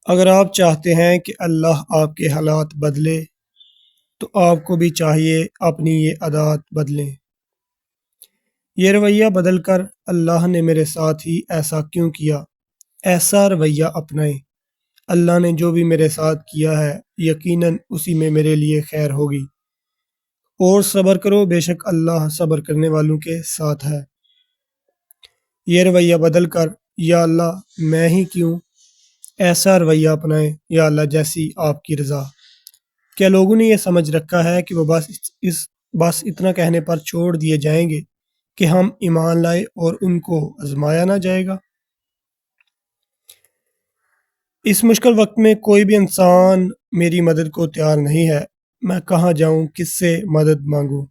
اگر آپ چاہتے ہیں کہ اللہ آپ کے حالات بدلے تو آپ کو بھی چاہیے اپنی یہ عادات بدلیں۔ یہ رویہ بدل کر اللہ نے میرے ساتھ ہی ایسا کیوں کیا؟ ایسا رویہ اپنائیں۔ اللہ نے جو بھی میرے ساتھ کیا ہے یقیناً اسی میں میرے لیے خیر ہوگی۔ اور صبر کرو، بے شک اللہ صبر کرنے والوں کے ساتھ ہے۔ یہ رویہ بدل کر یا اللہ میں ہی کیوں، ایسا رویہ اپنائیں یا اللہ جیسی آپ کی رضا۔ کیا لوگوں نے یہ سمجھ رکھا ہے کہ وہ بس اتنا کہنے پر چھوڑ دیے جائیں گے کہ ہم ایمان لائے اور ان کو آزمایا نہ جائے گا؟ اس مشکل وقت میں کوئی بھی انسان میری مدد کو تیار نہیں ہے۔ میں کہاں جاؤں، کس سے مدد مانگوں؟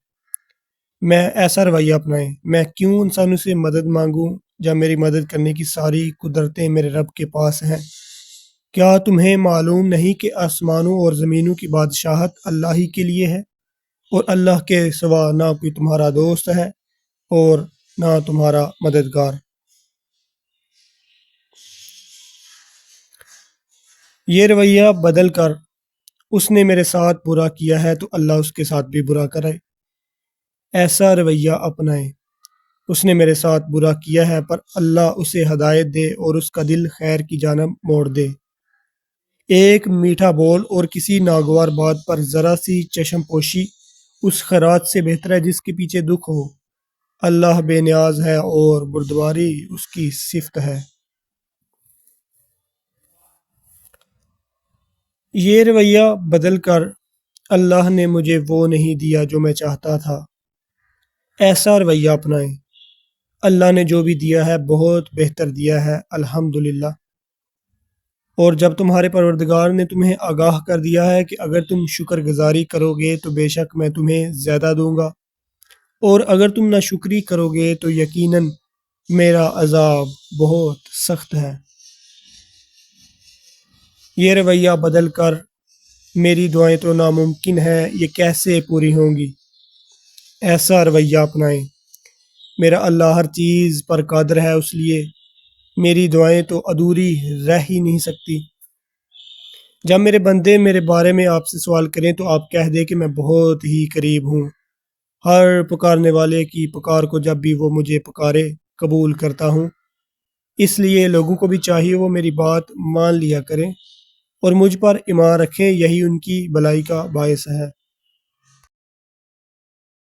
میں ایسا رویہ اپنائیں۔ میں کیوں انسانوں سے مدد مانگوں جب میری مدد کرنے کی ساری قدرتیں میرے رب کے پاس ہیں؟ کیا تمہیں معلوم نہیں کہ آسمانوں اور زمینوں کی بادشاہت اللہ ہی کے لیے ہے، اور اللہ کے سوا نہ کوئی تمہارا دوست ہے اور نہ تمہارا مددگار؟ یہ رویہ بدل کر اس نے میرے ساتھ برا کیا ہے تو اللہ اس کے ساتھ بھی برا کرے۔ ایسا رویہ اپنائیں۔ اس نے میرے ساتھ برا کیا ہے پر اللہ اسے ہدایت دے اور اس کا دل خیر کی جانب موڑ دے۔ ایک میٹھا بول اور کسی ناگوار بات پر ذرا سی چشم پوشی اس خیرات سے بہتر ہے جس کے پیچھے دکھ ہو۔ اللہ بے نیاز ہے اور بردباری اس کی صفت ہے۔ یہ رویہ بدل کر اللہ نے مجھے وہ نہیں دیا جو میں چاہتا تھا۔ ایسا رویہ اپنائیں۔ اللہ نے جو بھی دیا ہے بہت بہتر دیا ہے، الحمدللہ۔ اور جب تمہارے پروردگار نے تمہیں آگاہ کر دیا ہے کہ اگر تم شکر گزاری کرو گے تو بے شک میں تمہیں زیادہ دوں گا، اور اگر تم ناشکری کرو گے تو یقیناً میرا عذاب بہت سخت ہے۔ یہ رویہ بدل کر میری دعائیں تو ناممکن ہیں، یہ کیسے پوری ہوں گی؟ ایسا رویہ اپنائیں۔ میرا اللہ ہر چیز پر قادر ہے، اس لیے میری دعائیں تو ادھوری رہ ہی نہیں سکتی۔ جب میرے بندے میرے بارے میں آپ سے سوال کریں تو آپ کہہ دیں کہ میں بہت ہی قریب ہوں، ہر پکارنے والے کی پکار کو جب بھی وہ مجھے پکارے قبول کرتا ہوں۔ اس لیے لوگوں کو بھی چاہیے وہ میری بات مان لیا کریں اور مجھ پر ایمان رکھیں، یہی ان کی بھلائی کا باعث ہے۔